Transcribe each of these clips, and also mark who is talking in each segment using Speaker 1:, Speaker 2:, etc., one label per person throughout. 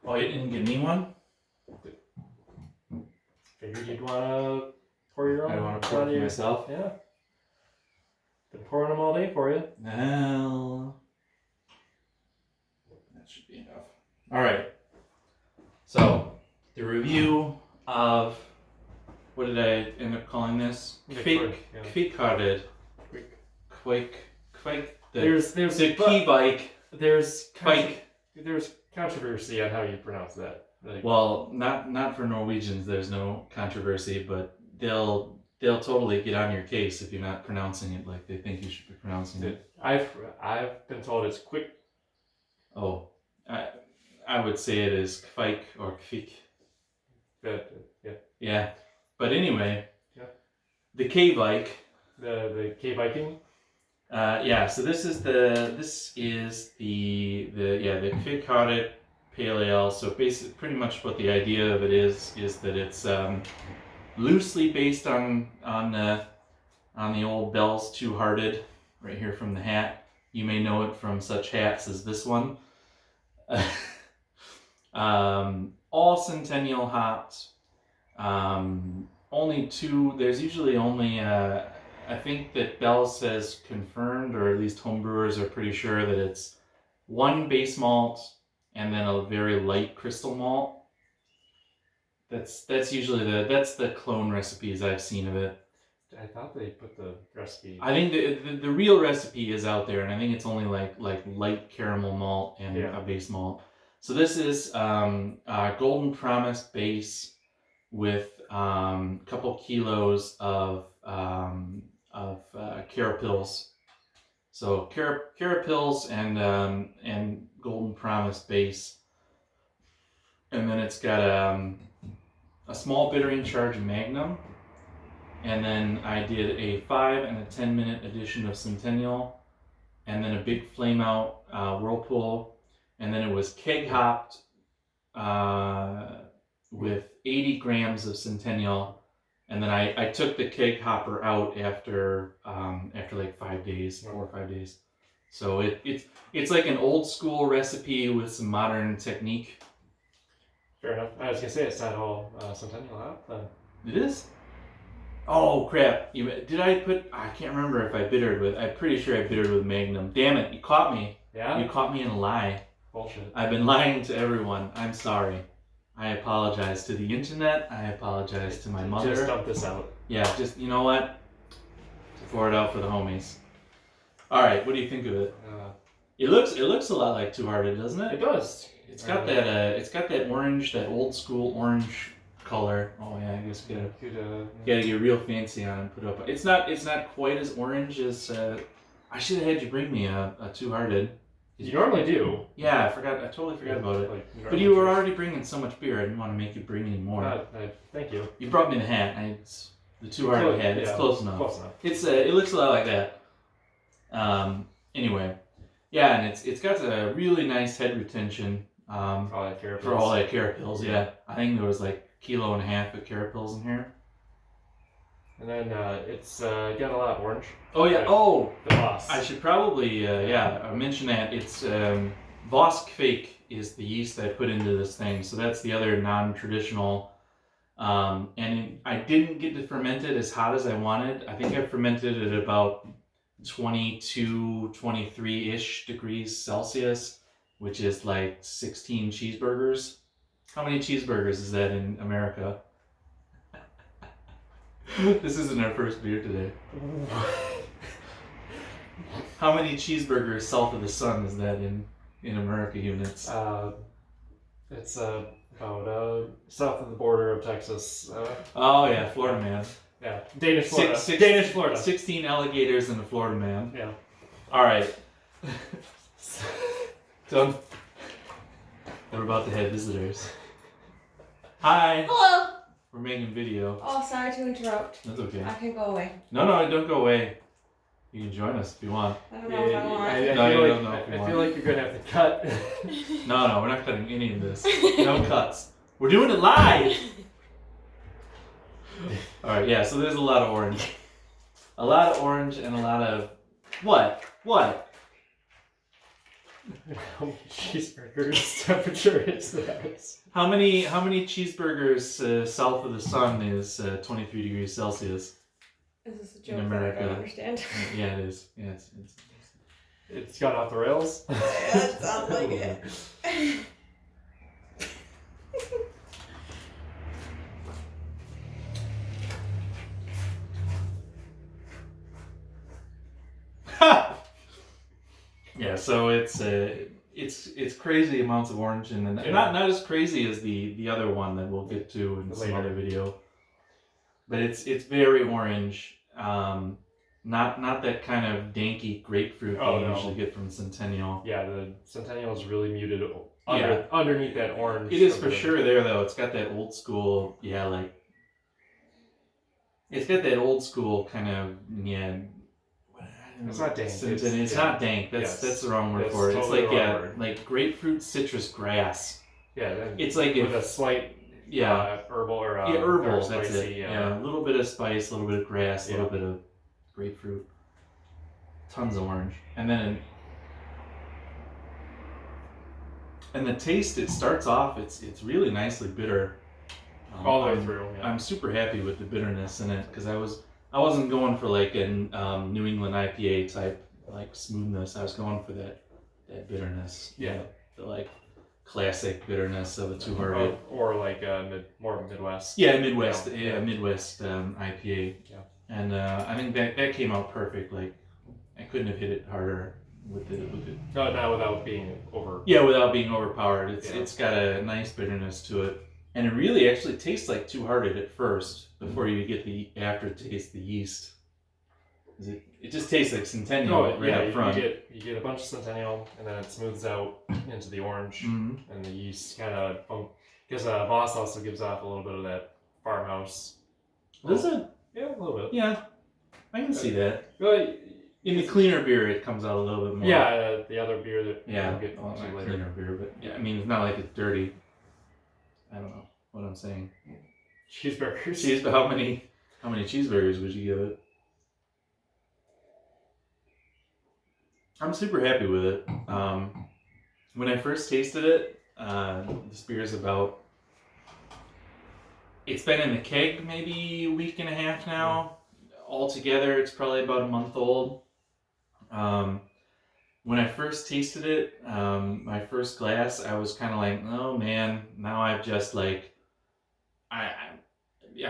Speaker 1: Oh, you didn't get me one?
Speaker 2: Figured you'd want to pour your own.
Speaker 1: I want to pour for myself.
Speaker 2: Yeah. Been pouring them all day for you.
Speaker 1: Well, that should be enough. All right. So, the review of, what did I end up calling this? Kveik
Speaker 2: There's
Speaker 1: the Kveik.
Speaker 2: There's controversy on how you pronounce that. Like,
Speaker 1: Well, not for Norwegians. There's no controversy, but they'll totally get on your case if you're not pronouncing it like they think you should be pronouncing it.
Speaker 2: I've been told it's quick.
Speaker 1: Oh, I would say it is Kveik or Kveik.
Speaker 2: Yeah.
Speaker 1: Yeah, but anyway.
Speaker 2: Yeah.
Speaker 1: The Kveik.
Speaker 2: The Kveik.
Speaker 1: Yeah. So this is the Kveik Pale Ale. So basically, pretty much what the idea of it is that it's loosely based on the old Bell's Two Hearted, right here from the hat. You may know it from such hats as this one. All Centennial hops. Only two. There's usually only. I think that Bell's says confirmed, or at least homebrewers are pretty sure that it's one base malt and then a very light crystal malt. That's usually the clone recipes I've seen of it.
Speaker 2: I thought they put the recipe.
Speaker 1: I think the real recipe is out there, and I think it's only like light caramel malt and a base malt. So this is Golden Promise base with a couple kilos of Cara Pils. So Cara Pils and Golden Promise base, and then it's got a small bittering charge of Magnum, and then I did a 5 and a 10-minute addition of Centennial, and then a big flame out whirlpool, and then it was keg hopped with 80 grams of Centennial. And then I took the keg hopper out after like 5 days, 4 or 5 days. So it's like an old school recipe with some modern technique.
Speaker 2: Fair enough. I was gonna say it's not all Centennial hop.
Speaker 1: It is? Oh crap! Did I put? I can't remember if I bittered with. I'm pretty sure I bittered with Magnum. Damn it! You caught me.
Speaker 2: Yeah.
Speaker 1: You caught me in a lie.
Speaker 2: Bullshit.
Speaker 1: I've been lying to everyone. I'm sorry. I apologize to the internet. I apologize to my mother.
Speaker 2: Just dump this out.
Speaker 1: Yeah, just, you know what? Pour it out for the homies. All right, what do you think of it? It looks a lot like Two Hearted, doesn't it?
Speaker 2: It does.
Speaker 1: It's got that orange, that old school orange color. Oh yeah, I guess gotta get real fancy on it and put it up. It's not quite as orange as. I should have had you bring me a Two Hearted.
Speaker 2: You normally do.
Speaker 1: Yeah, I totally forgot about it. But you were already bringing so much beer, I didn't want to make you bring any more.
Speaker 2: Thank you.
Speaker 1: You brought me the hat. The Two Hearted hat. It's close enough.
Speaker 2: Close enough.
Speaker 1: It looks a lot like that. Anyway, yeah, and it's got a really nice head retention.
Speaker 2: For all that Cara Pils.
Speaker 1: For all that Cara Pils, yeah. I think there was like 1.5 kilos of Cara Pils in here.
Speaker 2: And then it's got a lot of orange.
Speaker 1: Oh yeah. Oh,
Speaker 2: the Voss.
Speaker 1: I should probably mention that it's Voss Kveik is the yeast I put into this thing. So that's the other non-traditional. And I didn't get to ferment it as hot as I wanted. I think I fermented it at about 22, 23-ish degrees Celsius, which is like 16 cheeseburgers. How many cheeseburgers is that in America? This isn't our first beer today. How many cheeseburgers south of the sun is that in America units?
Speaker 2: It's about south of the border of Texas.
Speaker 1: Oh yeah, Florida man.
Speaker 2: Yeah, Danish Florida.
Speaker 1: Danish Florida. 16 alligators and a Florida man.
Speaker 2: Yeah.
Speaker 1: All right. So we're about to have visitors. Hi.
Speaker 3: Hello.
Speaker 1: We're making video.
Speaker 3: Oh, sorry to interrupt.
Speaker 1: That's okay.
Speaker 3: I can go away.
Speaker 1: No, don't go away. You can join us if you want.
Speaker 3: I don't know if I want.
Speaker 2: I feel like you're gonna have to cut.
Speaker 1: No, we're not cutting any of this. No cuts. We're doing it live. All right, yeah. So there's a lot of orange, and a lot of what?
Speaker 2: How many cheeseburgers temperature is that?
Speaker 1: How many cheeseburgers south of the sun is 23 degrees Celsius?
Speaker 3: Is this a
Speaker 1: In
Speaker 3: joke that I
Speaker 1: America.
Speaker 3: don't understand?
Speaker 1: Yeah, it is. Yeah,
Speaker 2: It's gone off the rails.
Speaker 3: Yeah, that sounds like it.
Speaker 1: Yeah, so it's crazy amounts of orange, and then not as crazy as the other one that we'll get to in some other video. But it's very orange. Not that kind of danky grapefruit that you usually get from Centennial.
Speaker 2: Yeah, the Centennial is really muted underneath that orange.
Speaker 1: It is for sure there though. It's got that old school, it's got that old school kind of
Speaker 2: It's not dank.
Speaker 1: It's not dank. That's the wrong word for it. It's
Speaker 2: totally
Speaker 1: like like grapefruit citrus grass.
Speaker 2: Yeah,
Speaker 1: it's like
Speaker 2: with a slight herbal or
Speaker 1: herbal.
Speaker 2: spicy,
Speaker 1: That's it. Yeah, a little bit of spice, a little bit of grass, a little bit of grapefruit, tons of orange, and then the taste. It starts off. It's really nicely bitter.
Speaker 2: All the way through. Yeah.
Speaker 1: I'm super happy with the bitterness in it because I wasn't going for like a New England IPA type like smoothness. I was going for that bitterness.
Speaker 2: Yeah.
Speaker 1: The like classic bitterness of a 200.
Speaker 2: Or like more Midwest.
Speaker 1: Yeah, Midwest. Yeah, Midwest IPA.
Speaker 2: Yeah.
Speaker 1: And I think that came out perfect. Like I couldn't have hit it harder with it.
Speaker 2: No, not without being over.
Speaker 1: Yeah, without being overpowered. It's got a nice bitterness to it. And it really actually tastes like Two Hearted at first, before you get the aftertaste, the yeast. It just tastes like Centennial up front.
Speaker 2: You get a bunch of Centennial, and then it smooths out into the orange, and the yeast kind of because Voss also gives off a little bit of that farmhouse.
Speaker 1: Does it?
Speaker 2: Yeah, a little bit.
Speaker 1: Yeah, I can see that.
Speaker 2: Well,
Speaker 1: in the cleaner beer, it comes out a little bit more.
Speaker 2: Yeah, the other beer that we'll get
Speaker 1: not
Speaker 2: to later.
Speaker 1: Cleaner beer, but I mean, it's not like it's dirty. I don't know what I'm saying.
Speaker 2: Cheeseburgers.
Speaker 1: How many cheeseburgers would you give it? I'm super happy with it. When I first tasted it, this beer is about. It's been in the keg maybe a week and a half now. Altogether, it's probably about a month old. When I first tasted it, my first glass, I was kind of like, oh man, now I've just like, I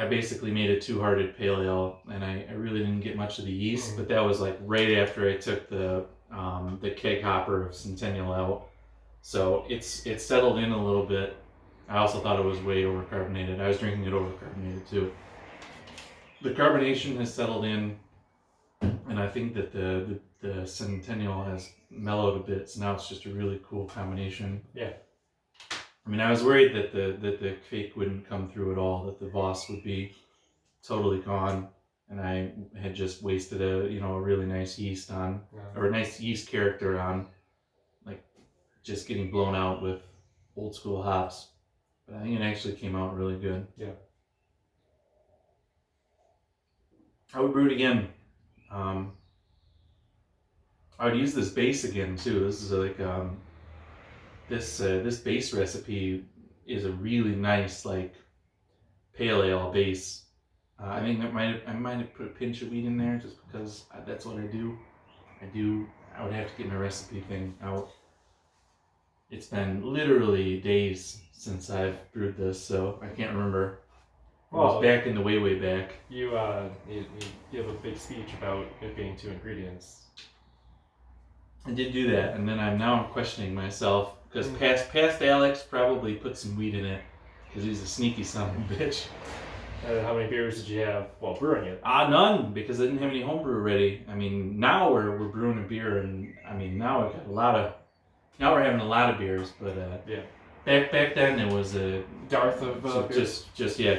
Speaker 1: basically made a two-hearted pale ale, and I really didn't get much of the yeast, but that was like right after I took the keg hopper of Centennial out. So it's settled in a little bit. I also thought it was way overcarbonated. I was drinking it overcarbonated too. The carbonation has settled in, and I think that the Centennial has mellowed a bit, so now it's just a really cool combination.
Speaker 2: Yeah.
Speaker 1: I mean, I was worried that the Kveik wouldn't come through at all, that the Voss would be totally gone, and I had just wasted a really nice yeast on, or a nice yeast character on, like just getting blown out with old school hops. But I think it actually came out really good.
Speaker 2: Yeah.
Speaker 1: I would brew it again. I would use this base again too. This is like this base recipe is a really nice like pale ale base. I think I might have put a pinch of wheat in there just because that's what I do. I would have to get my recipe thing out. It's been literally days since I've brewed this, so I can't remember. It was back in the way back.
Speaker 2: You give a big speech about it being 2 ingredients.
Speaker 1: I did do that, and then I'm questioning myself because past Alex probably put some wheat in it because he's a sneaky son of a bitch.
Speaker 2: How many beers did you have while brewing it?
Speaker 1: None, because I didn't have any homebrew ready. I mean, now we're brewing a beer, and I mean now we've got now we're having a lot of beers, but back then it was a
Speaker 2: dearth of
Speaker 1: just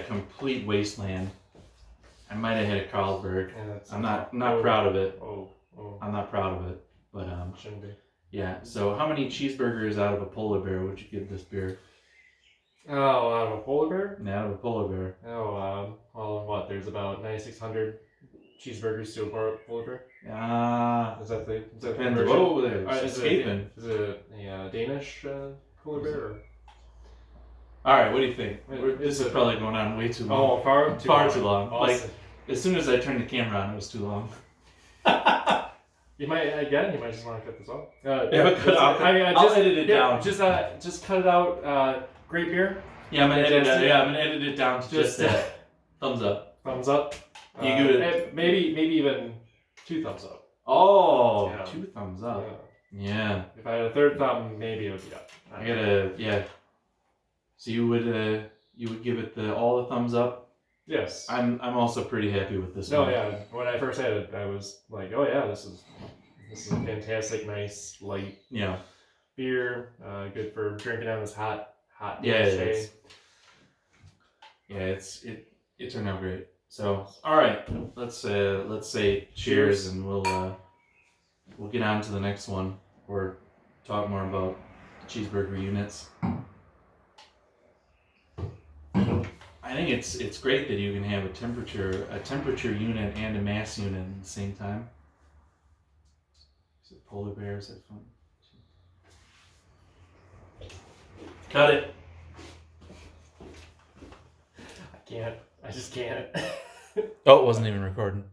Speaker 1: complete wasteland. I might have had a Carlsberg.
Speaker 2: Yeah,
Speaker 1: I'm not proud of it.
Speaker 2: Oh.
Speaker 1: I'm not proud of it, but
Speaker 2: shouldn't be.
Speaker 1: Yeah. So how many cheeseburgers out of a polar bear would you give this beer?
Speaker 2: Oh, out of a polar bear?
Speaker 1: Yeah, out of a polar bear.
Speaker 2: Oh, well, what? There's about 9,600 cheeseburgers to a polar bear?
Speaker 1: Ah,
Speaker 2: Is that the
Speaker 1: depends.
Speaker 2: version?
Speaker 1: Whoa, there,
Speaker 2: Is
Speaker 1: it's
Speaker 2: it
Speaker 1: escaping.
Speaker 2: is it a Danish polar bear? Or?
Speaker 1: All right, what do you think?
Speaker 2: It-
Speaker 1: This
Speaker 2: it's
Speaker 1: is probably going on way too long.
Speaker 2: Oh, far
Speaker 1: Too long.
Speaker 2: Awesome.
Speaker 1: Like as soon as I turned the camera on, it was too long.
Speaker 2: You might again. You might just want to cut this off.
Speaker 1: Yeah, I'll edit it down.
Speaker 2: Just cut it out. Great beer.
Speaker 1: Yeah, I'm gonna edit it down to just that. Thumbs up.
Speaker 2: Thumbs up.
Speaker 1: You give it
Speaker 2: maybe even 2 thumbs up.
Speaker 1: Oh,
Speaker 2: Yeah.
Speaker 1: 2 thumbs up.
Speaker 2: Yeah.
Speaker 1: Yeah.
Speaker 2: If I had a 3rd thumb, maybe it would be up.
Speaker 1: I gotta So you would give it all the thumbs up.
Speaker 2: Yes.
Speaker 1: I'm also pretty happy with this
Speaker 2: No,
Speaker 1: one.
Speaker 2: yeah. When I first had it, I was like, oh yeah, this is a fantastic, nice, light
Speaker 1: Yeah.
Speaker 2: beer. Good for drinking on this hot
Speaker 1: Yeah,
Speaker 2: day.
Speaker 1: it turned out great. So all right, let's say cheers, and we'll get on to the next one or talk more about cheeseburger units. I think it's great that you can have a temperature unit and a mass unit at the same time. Is it polar bears? That fun? Cut it.
Speaker 2: I just can't.
Speaker 1: Oh, it wasn't even recording.